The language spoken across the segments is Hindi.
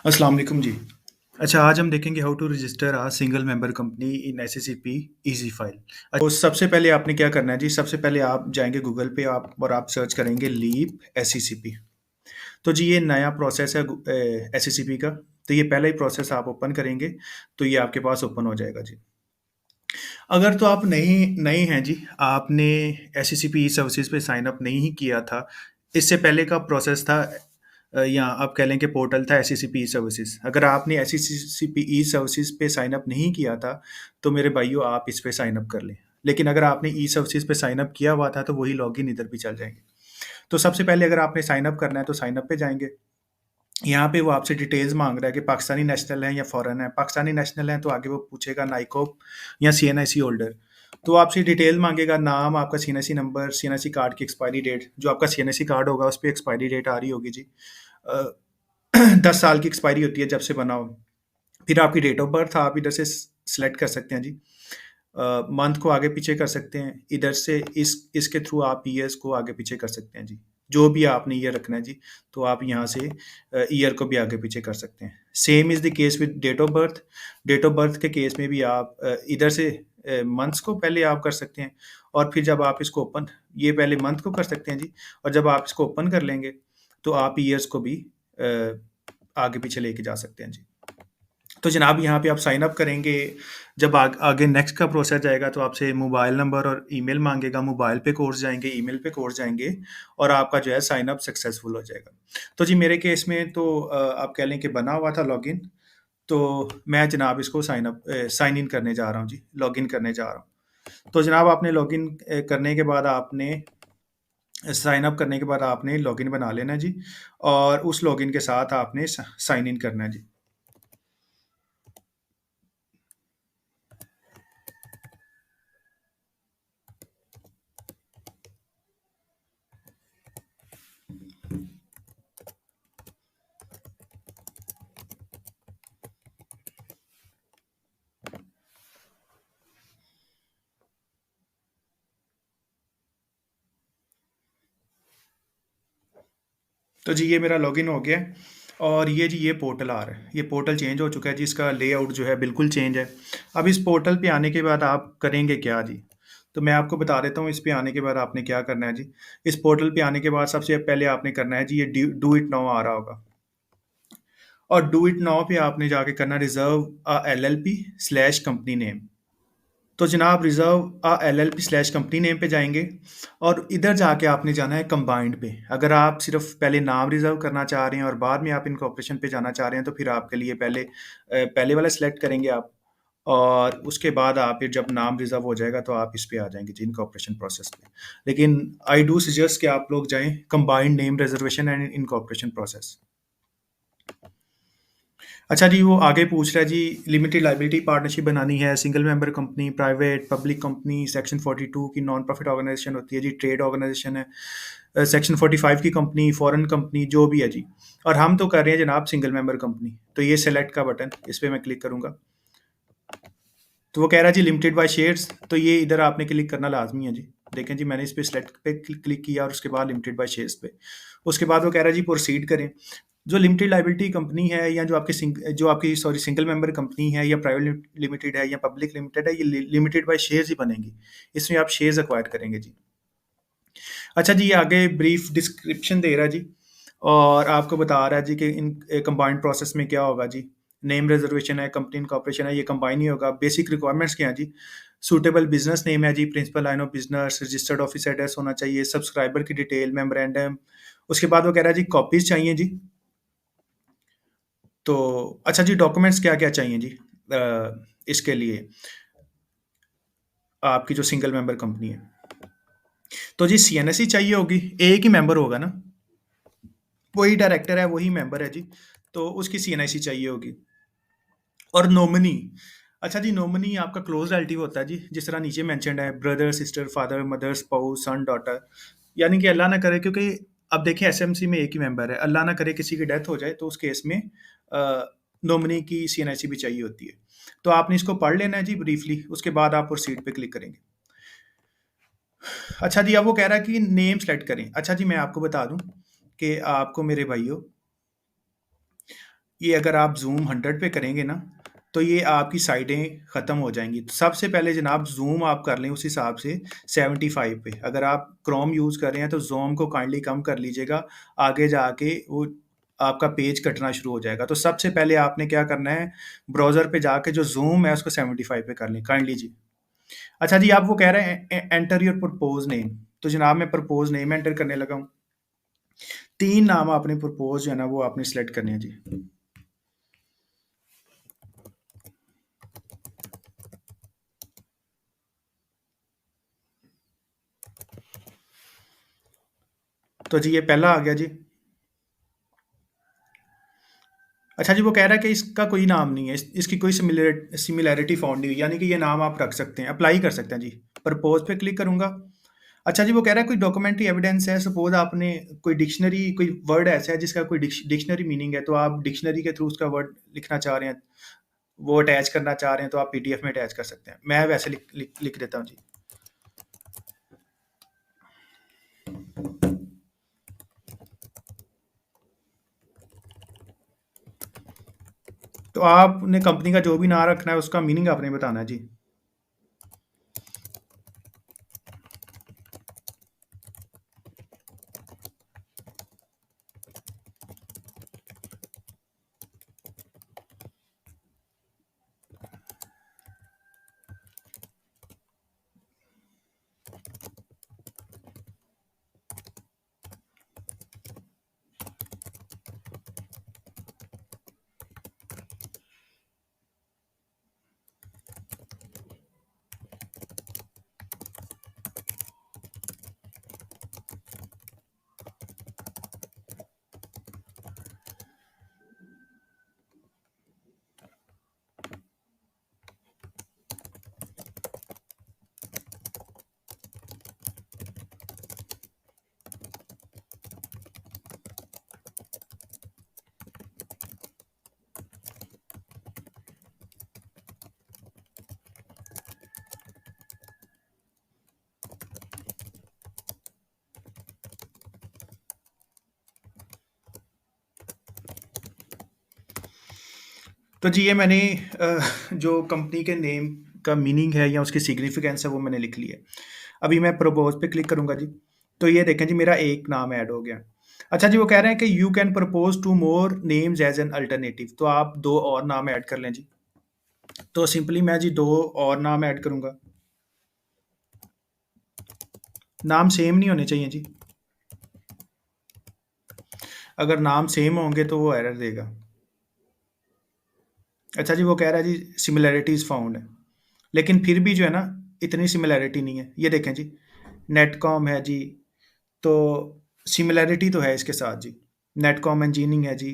अस्सलाम वालेकुम जी। अच्छा, आज हम देखेंगे how to register single member company in SCCP easy file. तो सबसे पहले आपने क्या करना है जी, सबसे पहले आप जाएँगे गूगल पे आप सर्च करेंगे लीप एससीसीपी। तो जी ये नया प्रोसेस है एससीसीपी का। तो ये पहला ही प्रोसेस आप ओपन करेंगे, तो ये आपके पास ओपन हो जाएगा जी। अगर तो आप नहीं नए हैं जी, आपने एससीसीपी ई सर्विसेज़ पे साइन अप नहीं किया था, इससे पहले का प्रोसेस था या आप कह लें कि पोर्टल था एससीसीपी ई सर्विसेज़। अगर आपने एससीसीपी ई सर्विसेज़ पे साइन अप नहीं किया था, तो मेरे भाइयों आप इस पे साइन अप कर लें। लेकिन अगर आपने ई सर्विसेज़ पे साइन अप किया हुआ था, तो वही लॉगिन इधर भी चल जाएँगे। तो सबसे पहले अगर आपने साइन अप करना है, तो साइन अप पे जाएँगे। यहाँ पे वो आपसे डिटेल्स माँग रहा है कि पाकिस्तानी नेशनल हैं या फ़ॉरेन है। पाकिस्तानी नेशनल हैं तो आगे वो पूछेगा नाइकोप या सीएनआईसी होल्डर। तो आपसे डिटेल माँगेगा, नाम, आपका सीएनआईसी नंबर, सीएनआईसी कार्ड की एक्सपायरी डेट, जो आपका सीएनआईसी कार्ड होगा उस पे एक्सपायरी डेट आ रही होगी जी। अ, 10 साल की एक्सपायरी होती है जब से बना हो। फिर आपकी डेट ऑफ बर्थ आप इधर से सिलेक्ट कर सकते हैं जी। मंथ को आगे पीछे कर सकते हैं। इधर से इसके थ्रू आप ईयर्स को आगे पीछे कर सकते हैं जी। जो भी आपने ईयर रखना है जी, तो आप यहाँ से ईयर को भी आगे पीछे कर सकते हैं। Same is the case with date of birth. Date of birth के केस में भी आप इधर से मंथ्स को पहले आप कर सकते हैं और फिर जब आप इसको ओपन ये पहले मंथ को कर सकते हैं जी और जब आप इसको ओपन कर लेंगे, तो आप ईयर्स को भी आगे पीछे लेके जा सकते हैं जी। तो जनाब यहाँ पे आप साइन अप करेंगे, जब आगे नेक्स्ट का प्रोसेस जाएगा तो आपसे मोबाइल नंबर और ईमेल माँगेगा, मोबाइल पे कोर्स जाएँगे, ईमेल पे कोर्स जाएँगे और आपका जो है साइन अप सक्सेसफुल हो जाएगा। तो जी मेरे केस में तो आप कह लें कि बना हुआ था लॉगिन, तो मैं जनाब इसको साइन इन करने जा रहा हूँ जी, लॉगिन करने जा रहा हूँ। तो जनाब आपने लॉगिन करने के बाद आपने साइन अप करने के बाद आपने लॉगिन बना लेना है जी और उस लॉगिन के साथ आपने साइन इन करना है जी। तो जी ये मेरा लॉगिन हो गया है और ये जी ये पोर्टल आ रहा है। ये पोर्टल चेंज हो चुका है जी, इसका लेआउट जो है बिल्कुल चेंज है। अब इस पोर्टल पे आने के बाद आप करेंगे क्या जी? तो मैं आपको बता देता हूँ इस पे आने के बाद आपने क्या करना है जी। इस पोर्टल पे आने के बाद सबसे पहले आपने करना है जी ये डू इट नाउ आ रहा होगा और डू इट नाउ पे आपने जाके करना reserve LLP slash company name. तो जनाब reserve LLP slash company name पे जाएँगे और इधर जाके आपने जाना है कंबाइंड पे। अगर आप सिर्फ़ पहले नाम रिज़र्व करना चाह रहे हैं और बाद में आप इनकॉर्पोरेशन पे जाना चाह रहे हैं, तो फिर आपके लिए पहले वाला सिलेक्ट करेंगे आप और उसके बाद आप फिर जब नाम रिज़र्व हो जाएगा, तो आप इस पे आ जाएँगे जी इनकॉर्पोरेशन प्रोसेस पे। लेकिन आई डू सजेस्ट कि आप लोग जाएँ combined name reservation and incorporation process. अच्छा जी, वो आगे पूछ रहा है जी लिमिटेड लायबिलिटी पार्टनरशिप बनानी है, single member company, private, public company, section 42 की नॉन प्रॉफिट ऑर्गेनाइजेशन होती है जी, ट्रेड ऑर्गेनाइजेशन है, सेक्शन 45 की कंपनी, फॉरेन कंपनी जो भी है जी। और हम तो कर रहे हैं जनाब सिंगल मेंबर कंपनी, तो ये सेलेक्ट का बटन इस पे मैं क्लिक करूँगा। तो वो कह रहा है जी लिमिटेड बाय शेयर्स, तो ये इधर आपने क्लिक करना लाज़मी है जी। देखें जी मैंने इस पे सिलेक्ट पे क्लिक किया और उसके बाद लिमिटेड बाय शेयर्स पे। उसके बाद वो कह रहा है जी प्रोसीड करें। जो लिमिटेड लायबिलिटी कंपनी है या जो आपकी सॉरी सिंगल मेंबर कंपनी है या प्राइवेट लिमिटेड है या पब्लिक लिमिटेड है, ये लिमिटेड बाय शेयर्स ही बनेंगी। इसमें आप शेयर्स एक्वायर करेंगे जी। अच्छा जी, ये आगे ब्रीफ डिस्क्रिप्शन दे रहा है जी और आपको बता रहा है जी कि इन कंबाइंड प्रोसेस में क्या होगा जी। नेम रिजर्वेशन है, कंपनी इनकॉर्पोरेशन है, ये कंबाइन ही होगा। बेसिक रिक्वायरमेंट्स क्या हैं जी? सूटेबल बिजनेस नेम है जी, principal line of business, registered office address होना चाहिए, सब्सक्राइबर की डिटेल, मेमोरेंडम। उसके बाद वो कह रहा है जी कॉपीज़ चाहिए जी। तो अच्छा जी, डॉक्यूमेंट्स क्या-क्या चाहिए जी इसके लिए आपकी जो सिंगल मेंबर कंपनी है? तो जी सीएनएसई चाहिए होगी, एक ही मेंबर होगा ना? वही डायरेक्टर है, वही मेंबर है जी, तो उसकी सीएनआईसी चाहिए होगी। और नॉमिनी, अच्छा जी नॉमिनी आपका क्लोज रिलेटिव होता है जी, जिस तरह नीचे मेंशन्ड है brother, sister, father, mother, spouse, son, daughter. यानी कि अल्लाह ना करे, क्योंकि अब देखिए एसएमसी में एक ही मेंबर है, अल्लाह ना करे किसी की डेथ हो जाए तो उस केस में नॉमिनी की सीएनआईसी भी चाहिए होती है। तो आपने इसको पढ़ लेना है जी ब्रीफली, उसके बाद आप प्रोसीड पे क्लिक करेंगे। अच्छा जी, अब वो कह रहा है कि नेम सेलेक्ट करें। अच्छा जी, मैं आपको बता दूं कि आपको मेरे भाइयों ये अगर आप ज़ूम 100 पे करेंगे ना, तो ये आपकी साइडें ख़त्म हो जाएँगी। तो सबसे पहले जनाब ज़ूम आप कर लें उस हिसाब से 75 पे। अगर आप क्रोम यूज़ कर रहे हैं तो ज़ूम को काइंडली कम कर लीजिएगा, आगे जाके वो आपका पेज कटना शुरू हो जाएगा। तो सबसे पहले आपने क्या करना है, ब्राउज़र पे जाके जो ज़ूम है उसको 75 पे कर लें काइंडली जी। अच्छा जी, आप वो कह रहे हैं एंटर योर प्रपोज़ नेम, तो जनाब मैं प्रपोज़ नेम एंटर करने लगा हूँ। 3 नाम आपने प्रपोज़ जो है ना वो आपने सेलेक्ट करने हैं जी। तो जी ये पहला आ गया जी। अच्छा जी, वो कह रहा है कि इसका कोई नाम नहीं है, इसकी कोई सिमिलैरिटी फाउंड नहीं हुई, यानी कि ये नाम आप रख सकते हैं, अप्लाई कर सकते हैं जी। प्रपोज पे क्लिक करूंगा। अच्छा जी, वो कह रहा है कोई डॉक्यूमेंट्री एविडेंस है, सपोज आपने कोई डिक्शनरी, कोई वर्ड ऐसा है जिसका कोई डिक्शनरी मीनिंग है, तो आप डिक्शनरी के थ्रू उसका वर्ड लिखना चाह रहे हैं, वो अटैच करना चाह रहे हैं, तो आप पीडीएफ में अटैच कर सकते हैं। मैं वैसे लिख देता हूँ जी। तो आपने कंपनी का जो भी नाम रखना है उसका मीनिंग आपने बताना है जी। तो जी ये मैंने जो कंपनी के नेम का मीनिंग है या उसकी सिग्निफिकेंस है वो मैंने लिख ली है। अभी मैं प्रपोज पे क्लिक करूंगा जी। तो ये देखें जी, मेरा एक नाम ऐड हो गया। अच्छा जी, वो कह रहे हैं कि you can propose two more names as an alternative, तो आप दो और नाम ऐड कर लें जी। तो सिंपली मैं जी दो और नाम ऐड करूंगा। नाम सेम नहीं होने चाहिए जी। अगर नाम सेम होंगे तो वो एरर देगा। अच्छा जी, वो कह रहा है जी सिमिलैरिटीज फाउंड है, लेकिन फिर भी जो है ना इतनी सिमिलैरिटी नहीं है। ये देखें जी, नेटकॉम है जी, तो सिमिलैरिटी तो है इसके साथ जी। नेटकॉम इंजीनियरिंग है जी,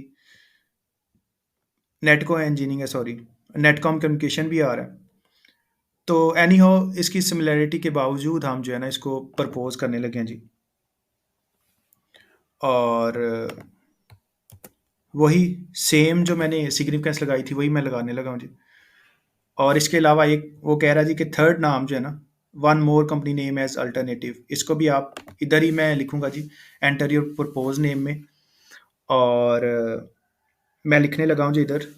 नेटको इंजीनियरिंग है सॉरी, नेटकॉम कम्युनिकेशन भी आ रहा है। तो एनी हो, इसकी सिमिलैरिटी के बावजूद हम जो है ना इसको प्रपोज करने लगे हैं जी। और वही सेम जो मैंने सिग्निफिकेंस लगाई थी वही मैं लगाने लगा हूँ जी। और इसके अलावा एक वो कह रहा है जी कि थर्ड नाम जो है ना, one more company name as alternative, इसको भी आप इधर ही मैं लिखूंगा जी, एंटर योर प्रपोज नेम में। और मैं लिखने लगा हूँ जी इधर।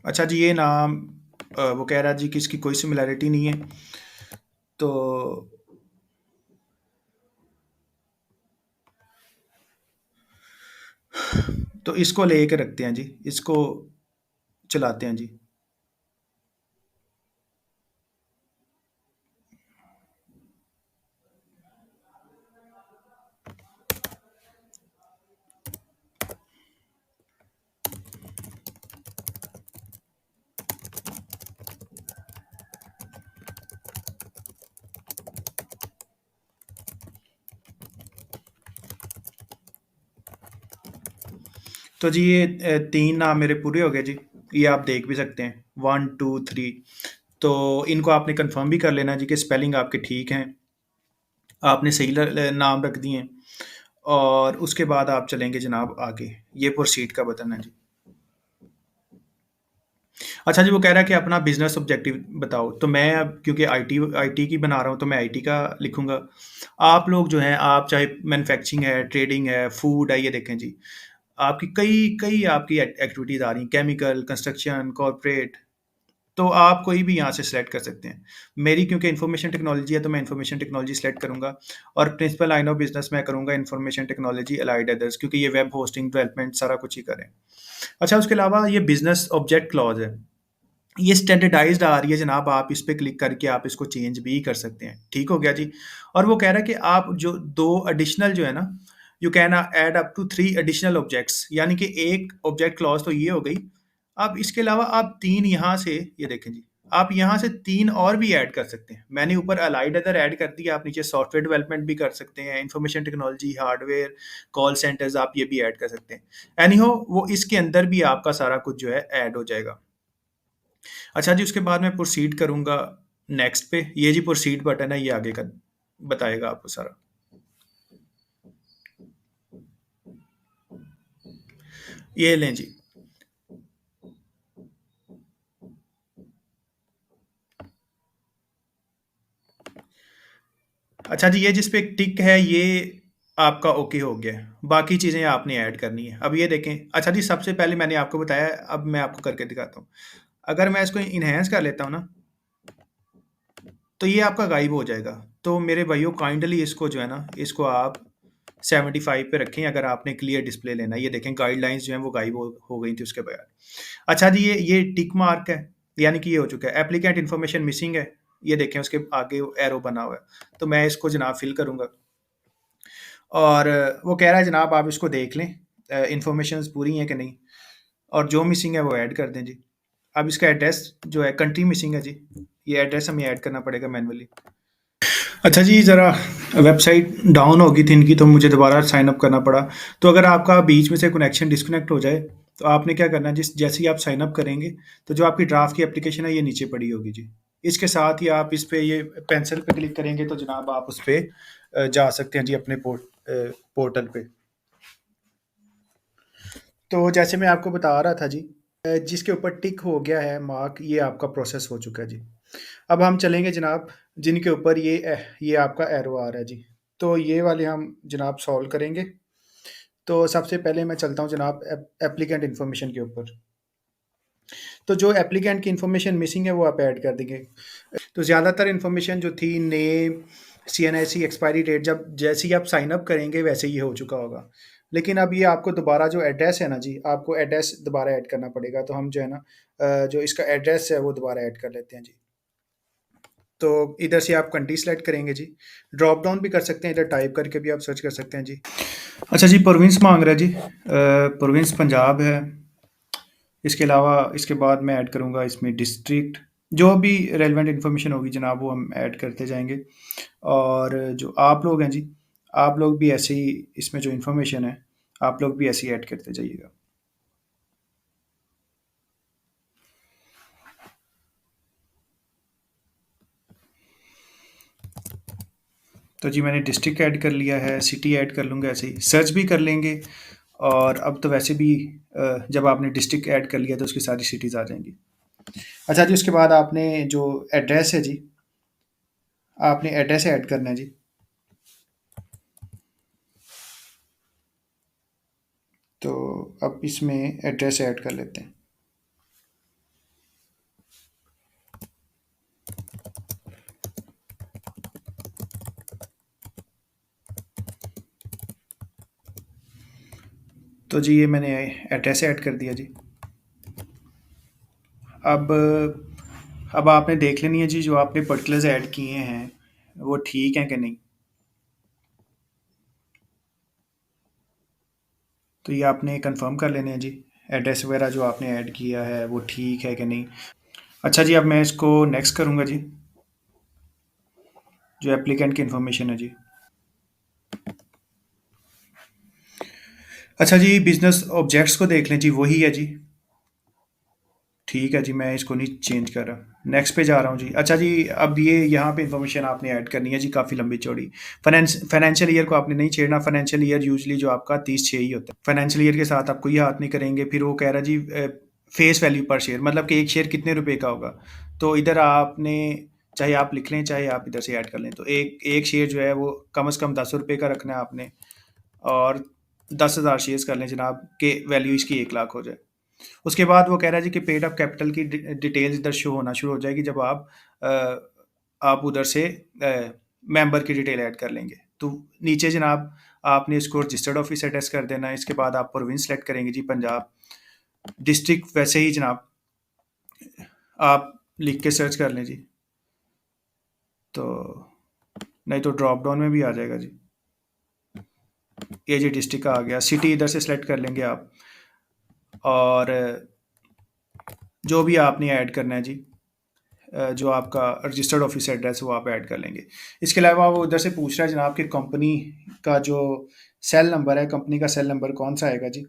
अच्छा जी, ये नाम वो कह रहा है जी कि इसकी कोई सिमिलैरिटी नहीं है, तो तो इसको लेके रखते हैं जी, इसको चलाते हैं जी। तो जी ये 3 नाम मेरे पूरे हो गए जी। ये आप देख भी सकते हैं 1 2 3। तो इनको आपने कंफर्म भी कर लेना जी कि स्पेलिंग आपके ठीक हैं, आपने सही नाम रख दिए हैं। और उसके बाद आप चलेंगे जनाब आगे, ये प्रोसीड का बटन है जी। अच्छा जी, वो कह रहा है कि अपना बिज़नेस ऑब्जेक्टिव बताओ, तो मैं अब क्योंकि आईटी की बना रहा हूँ, तो मैं आईटी का लिखूँगा। आप लोग जो हैं, आप चाहे मैन्युफैक्चरिंग है, ट्रेडिंग है, फूड है, ये देखें जी, आपकी कई कई आपकी एक्टिविटीज़ आ रही हैं, केमिकल, कंस्ट्रक्शन, कॉर्पोरेट, तो आप कोई भी यहाँ से सेलेक्ट कर सकते हैं। मेरी क्योंकि इन्फॉर्मेशन टेक्नोलॉजी है, तो मैं इन्फॉर्मेशन टेक्नोलॉजी सेलेक्ट करूँगा और प्रिंसिपल लाइन ऑफ बिज़नेस मैं करूँगा इन्फॉर्मेशन टेक्नोलॉजी अलाइड अदर्स, क्योंकि ये वेब होस्टिंग, डेवलपमेंट सारा कुछ ही करें। अच्छा, उसके अलावा ये बिज़नेस ऑब्जेक्ट क्लॉज़ है। ये स्टैंडर्डाइज्ड आ रही है जनाब, आप इस पे क्लिक करके आप इसको चेंज भी कर सकते हैं। ठीक हो गया जी। और वो कह रहा है कि आप जो 2 एडिशनल जो है ना, you can add up to 3 additional objects, यानी कि एक ऑब्जेक्ट क्लॉज़ तो ये हो गई। अब इसके अलावा आप 3 यहाँ से, ये देखें जी, आप यहाँ से 3 और भी ऐड कर सकते हैं। मैंने ऊपर अलाइड अदर ऐड कर दिया, आप नीचे सॉफ्टवेयर डेवलपमेंट भी कर सकते हैं, information technology, hardware, call centres, आप ये भी ऐड कर सकते हैं। एनी हाउ वो इसके अंदर भी आपका सारा कुछ जो है ऐड हो जाएगा। अच्छा जी, उसके बाद मैं प्रोसीड करूँगा नेक्स्ट पे। ये जी प्रोसीड बटन है, ये आगे का बताएगा आपको सारा। ये लें जी। अच्छा जी, ये जिस पे टिक है, ये आपका ओके हो गया है। बाकी चीज़ें आपने ऐड करनी है। अब ये देखें, अच्छा जी, सबसे पहले मैंने आपको बताया, अब मैं आपको करके दिखाता हूँ। अगर मैं इसको इन्हांस कर लेता हूँ ना, तो ये आपका गायब हो जाएगा। तो मेरे भाइयों, काइंडली इसको जो है ना, इसको आप 75 पे रखें अगर आपने क्लियर डिस्प्ले लेना है। ये देखें, गाइडलाइंस जो हैं वो गायब हो गई थी उसके बगैर। अच्छा जी, ये टिक मार्क है, यानी कि ये हो चुका है। एप्लीकेंट इन्फॉर्मेशन मिसिंग है, ये देखें उसके आगे एरो बना हुआ है। तो मैं इसको जनाब फिल करूँगा और वो कह रहा है जनाब आप इसको देख लें, इन्फॉर्मेशंस पूरी हैं कि नहीं, और जो मिसिंग है वो ऐड कर दें जी। अब इसका एड्रेस जो है, कंट्री मिसिंग है जी, ये एड्रेस हमें ऐड करना पड़ेगा मैनुअली। अच्छा जी, ज़रा वेबसाइट डाउन हो गई थी इनकी, तो मुझे दोबारा साइन अप करना पड़ा। तो अगर आपका बीच में से कनेक्शन डिस्कनेक्ट हो जाए, तो आपने क्या करना है, जैसे ही आप साइन अप करेंगे, तो जो आपकी ड्राफ्ट की एप्लीकेशन है, ये नीचे पड़ी होगी जी। इसके साथ ही आप इस पे ये पेंसिल पे क्लिक करेंगे, तो जनाब आप उस पे जा सकते हैं जी अपने पोर्टल पे। तो जैसे मैं आपको बता रहा था जी, जिसके ऊपर टिक हो गया है मार्क, ये आपका प्रोसेस हो चुका है जी। अब हम चलेंगे जनाब, जिनके ऊपर ये आपका एरो आ रहा है जी। तो ये वाले हम जनाब सॉल्व करेंगे। तो सबसे पहले मैं चलता हूँ जनाब एप्लीकेंट इन्फॉर्मेशन के ऊपर। तो जो एप्लीकेंट की इन्फॉर्मेशन मिसिंग है, वो आप ऐड कर देंगे। तो ज़्यादातर इन्फॉर्मेशन जो थी, नेम, सीएनआईसी, एक्सपायरी डेट, जब जैसे ही आप साइन अप करेंगे वैसे ही हो चुका होगा। लेकिन अब ये आपको दोबारा जो एड्रेस है ना जी, आपको एड्रेस दोबारा ऐड करना पड़ेगा। तो हम जो है ना, जो इसका एड्रेस है वो दोबारा ऐड कर लेते हैं जी। तो इधर से आप कंट्री सेलेक्ट करेंगे जी। ड्रॉप डाउन भी कर सकते हैं, इधर टाइप करके भी आप सर्च कर सकते हैं जी। अच्छा जी, प्रोविंस मांग रहा है जी। प्रोविंस पंजाब है। इसके अलावा इसके बाद मैं ऐड करूँगा इसमें डिस्ट्रिक्ट। जो भी रेलेवेंट इन्फॉर्मेशन होगी जनाब, वो हम ऐड करते जाएंगे। और जो आप लोग हैं जी, आप लोग भी ऐसे ही इसमें जो इन्फॉर्मेशन है, आप लोग भी ऐसे ही ऐड करते जाइएगा। तो जी, मैंने डिस्ट्रिक्ट ऐड कर लिया है, सिटी ऐड कर लूँगा, ऐसे ही सर्च भी कर लेंगे। और अब तो वैसे भी जब आपने डिस्ट्रिक्ट ऐड कर लिया, तो उसकी सारी सिटीज़ आ जाएंगी। अच्छा जी, उसके बाद आपने जो एड्रेस है जी, आपने एड्रेस ऐड करना है जी। तो अब इसमें एड्रेस ऐड कर लेते हैं। तो जी, ये मैंने एड्रेस ऐड कर दिया जी। अब अब आपने देख लेनी है जी, जो आपने पर्टिकुलर्स ऐड किए हैं वो ठीक हैं कि नहीं। तो ये आपने कंफर्म कर लेने हैं जी, एड्रेस वगैरह जो आपने ऐड किया है वो ठीक है कि नहीं। अच्छा जी, अब मैं इसको नेक्स्ट करूँगा जी, जो एप्लीकेंट की इन्फॉर्मेशन है जी। अच्छा जी, बिजनेस ऑब्जेक्ट्स को देख लें जी, वही है जी। ठीक है जी, मैं इसको नहीं चेंज कर रहा। नेक्स्ट पे जा रहा हूँ जी। अच्छा जी, अब ये यहाँ पे इन्फॉर्मेशन आपने ऐड करनी है जी, काफ़ी लंबी चौड़ी। फाइनेंशियल ईयर को आपने नहीं छेड़ना। फाइनेंशियल ईयर यूजली जो आपका 30/6 ही होता है। फाइनेंशियल ईयर के साथ आप कोई हाथ नहीं करेंगे। फिर वो कह रहा है जी, फेस वैल्यू पर शेयर, मतलब कि एक शेयर कितने रुपए का होगा। तो इधर आपने, चाहे आप लिख लें चाहे आप इधर से ऐड कर लें, तो एक एक शेयर जो है वो कम से कम 10 रुपए का रखना है आपने, और 10,000 शेयर्स कर लें जनाब, के वैल्यू इसकी 1 लाख हो जाए। उसके बाद वो कह रहा है जी कि पेड अप कैपिटल की डिटेल्स इधर शो होना शुरू हो जाएगी जब अ, आप उधर से मेंबर की डिटेल ऐड कर लेंगे। तो नीचे जनाब आपने इसको रजिस्टर्ड ऑफिस एड्रेस कर देना है। इसके बाद आप प्रोविंस सेलेक्ट करेंगे जी पंजाब, डिस्ट्रिक्ट वैसे ही जनाब आप लिख के सर्च कर लें जी, तो नहीं तो ड्रॉप डाउन में भी आ जाएगा जी। ये जी डिस्ट्रिक्ट का आ गया, सिटी इधर से सेलेक्ट कर लेंगे आप, और जो भी आपने ऐड करना है जी, जो आपका रजिस्टर्ड ऑफिस एड्रेस है वो आप ऐड कर लेंगे। इसके अलावा वो उधर से पूछ रहा है जनाब कि कंपनी का जो सेल नंबर है, कंपनी का सेल नंबर कौन सा आएगा जी।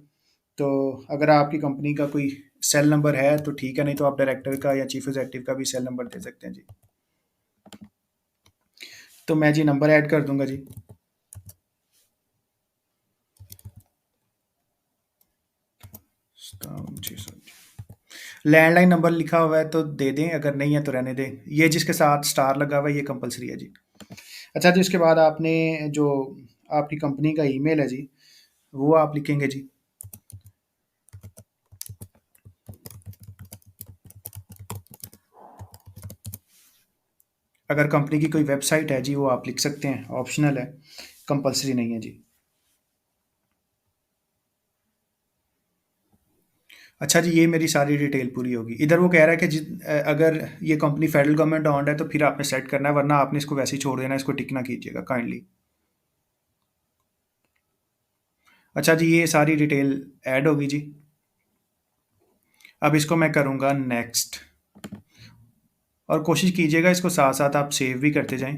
तो अगर आपकी कंपनी का कोई सेल नंबर है तो ठीक है, नहीं तो आप डायरेक्टर का या चीफ एग्जीक्यूटिव का भी सेल नंबर दे सकते हैं जी। तो मैं जी नंबर ऐड कर दूंगा जी। लैंडलाइन नंबर लिखा हुआ है तो दे दें, अगर नहीं है तो रहने दें। ये जिसके साथ स्टार लगा हुआ है ये कंपलसरी है जी। अच्छा जी, उसके बाद आपने जो आपकी कंपनी का ईमेल है जी, वो आप लिखेंगे जी। अगर कंपनी की कोई वेबसाइट है जी वो आप लिख सकते हैं, ऑप्शनल है, कंपलसरी नहीं है जी। अच्छा जी, ये मेरी सारी डिटेल पूरी होगी। इधर वो कह रहा है कि अगर ये कंपनी फेडरल गवर्नमेंट ऑन्ड है तो फिर आपने सेट करना है, वरना आपने इसको वैसे ही छोड़ देना है, इसको टिक ना कीजिएगा काइंडली। अच्छा जी, ये सारी डिटेल ऐड होगी जी। अब इसको मैं करूँगा नेक्स्ट, और कोशिश कीजिएगा इसको साथ साथ आप सेव भी करते जाएं।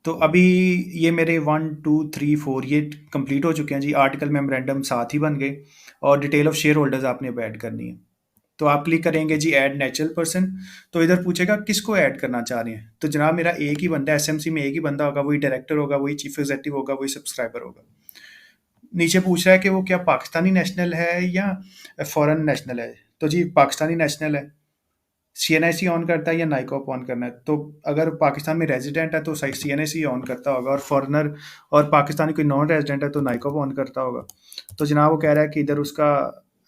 तो अभी ये मेरे 1 2 3 4 ये कंप्लीट हो चुके हैं जी। आर्टिकल मेमोरेंडम साथ ही बन गए, और डिटेल ऑफ शेयर होल्डर्स आपने अब ऐड करनी है। तो आप क्लिक करेंगे जी ऐड नेचुरल पर्सन। तो इधर पूछेगा किसको ऐड करना चाह रहे हैं, तो जनाब मेरा एक ही बंदा, एसएमसी में एक ही बंदा होगा, वही डायरेक्टर होगा, वही चीफ एग्जीक्यूटिव होगा, वही सब्सक्राइबर होगा। नीचे पूछ रहा है कि वो क्या पाकिस्तानी नेशनल है या फॉरेन नेशनल है। तो जी पाकिस्तानी नेशनल है। सीएनआईसी ऑन करता है या नाइकॉप ऑन करना है, तो अगर पाकिस्तान में रेजिडेंट है तो सीएनआईसी ऑन करता होगा, और फॉरेनर और पाकिस्तानी कोई नॉन रेजिडेंट है तो नाइकॉप ऑन करता होगा। तो जनाब वो कह रहा है कि इधर उसका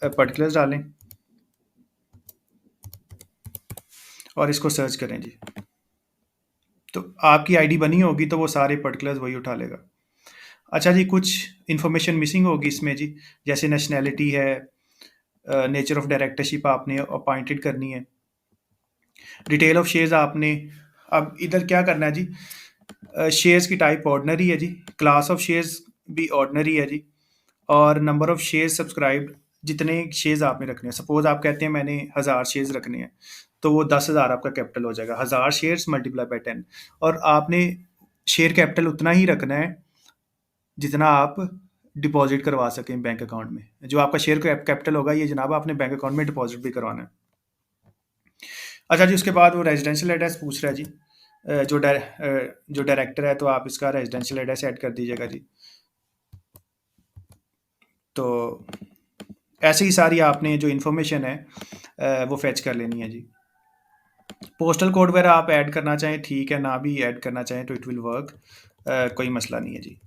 पर्टिकुलर्स डालें, और इसको सर्च करें जी। तो आपकी आईडी बनी होगी तो वो सारे पर्टिकुलर्स वही उठा लेगा। अच्छा जी, कुछ इन्फॉर्मेशन मिसिंग होगी इसमें जी, जैसे नेशनैलिटी है, नेचर ऑफ डायरेक्टरशिप आपने अपॉइंटेड करनी है, डिटेल ऑफ शेयर्स आपने, अब इधर क्या करना है जी, शेयर्स की टाइप ऑर्डनरी है जी, क्लास ऑफ शेयर्स भी ऑर्डनरी है जी, और नंबर ऑफ शेयर्स सब्सक्राइब्ड, जितने शेयर्स आपने रखने हैं। सपोज आप कहते हैं मैंने 1,000 शेयर्स रखने हैं, तो वो 10,000 आपका कैपिटल हो जाएगा, 1,000 शेयर्स मल्टीप्लाई बाय 10। और आपने शेयर कैपिटल उतना ही रखना है जितना आप डिपॉजिट करवा सकें बैंक अकाउंट में। जो आपका शेयर कैपिटल होगा ये जनाब आपने बैंक अकाउंट में डिपॉजिट भी करवाना है। अच्छा जी, उसके बाद वो रेजिडेंशियल एड्रेस पूछ रहा है जी। जो डायरेक्टर है तो आप इसका रेजिडेंशियल एड्रेस ऐड कर दीजिएगा जी। तो ऐसे ही सारी आपने जो इन्फॉर्मेशन है वो फेच कर लेनी है जी। पोस्टल कोड वगैरह आप ऐड करना चाहें ठीक है, ना भी ऐड करना चाहें तो इट विल वर्क, कोई मसला नहीं है जी।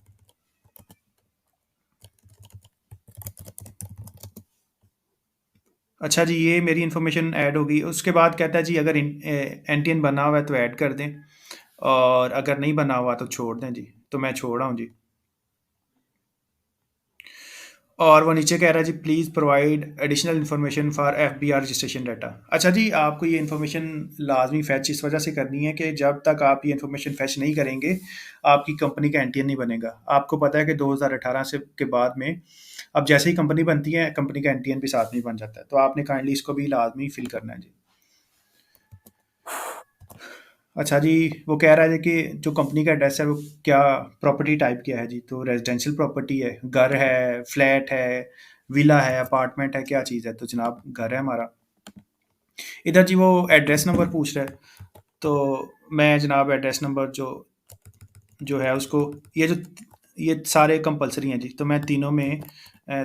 अच्छा जी, ये मेरी इन्फॉर्मेशन ऐड होगी। उसके बाद कहता है जी अगर एनटीएन बना हुआ है तो ऐड कर दें, और अगर नहीं बना हुआ तो छोड़ दें जी। तो मैं छोड़ रहा हूँ जी। और वो नीचे कह रहा है जी please provide additional information for FBR registration data. अच्छा जी, आपको ये इन्फॉर्मेशन लाजमी फैच इस वजह से करनी है कि जब तक आप ये इन्फॉर्मेशन फैच नहीं करेंगे आपकी कंपनी का एनटीएन नहीं बनेगा। आपको पता है कि 2018 से के बाद में अब जैसे ही कंपनी बनती है कंपनी का एनटीएन भी साथ में बन जाता है। तो आपने काइंडली इसको भी लाजमी फिल करना है जी। अच्छा जी, वो कह रहा है कि जो कंपनी का एड्रेस है वो क्या, प्रॉपर्टी टाइप क्या है जी। तो रेजिडेंशियल प्रॉपर्टी है, घर है, फ्लैट है, विला है, अपार्टमेंट है, क्या चीज़ है। तो जनाब घर है हमारा। इधर जी वो एड्रेस नंबर पूछ रहा है, तो मैं जनाब एड्रेस नंबर जो जो है उसको, ये जो ये सारे कंपलसरी हैं जी, तो मैं तीनों में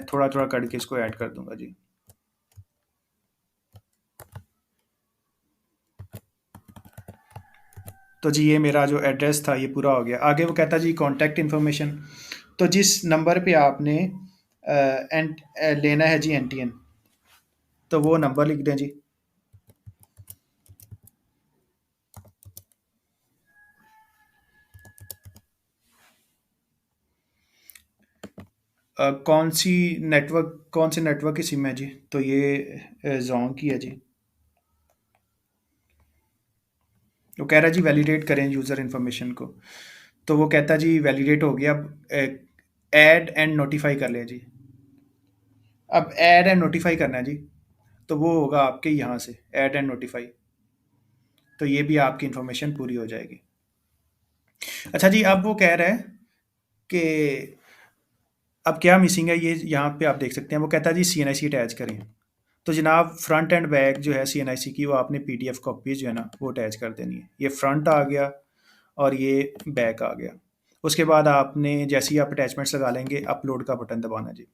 थोड़ा थोड़ा करके इसको ऐड कर दूंगा जी। तो जी ये मेरा जो एड्रेस था ये पूरा हो गया। आगे वो कहता जी कॉन्टैक्ट इन्फॉर्मेशन, तो जिस नंबर पे आपने लेना है जी एनटीएन, तो वो नंबर लिख दें जी। कौन से नेटवर्क की सिम है जी? तो ये जोंग की है जी। वो कह रहा है जी वैलिडेट करें यूज़र इन्फॉर्मेशन को, तो वो कहता जी वैलिडेट हो गया, अब ऐड एंड नोटिफाई कर लें जी। अब ऐड एंड नोटिफाई करना है जी, तो वो होगा आपके यहाँ से ऐड एंड नोटिफाई, तो ये भी आपकी इन्फॉर्मेशन पूरी हो जाएगी। अच्छा जी, अब वो कह रहा है कि अब क्या मिसिंग है, ये यहाँ पे आप देख सकते हैं। वो कहता है जी CNIC अटैच करें, तो जनाब फ्रंट एंड बैक जो है CNIC की, वो आपने PDF कॉपी जो है ना वो अटैच कर देनी है। ये फ्रंट आ गया और ये बैक आ गया। उसके बाद आपने जैसे ही आप अटैचमेंट्स लगा लेंगे, अपलोड का बटन दबाना जी।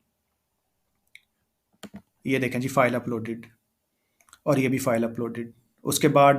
ये देखें जी फाइल अपलोडेड, और ये भी फाइल अपलोडेड। उसके बाद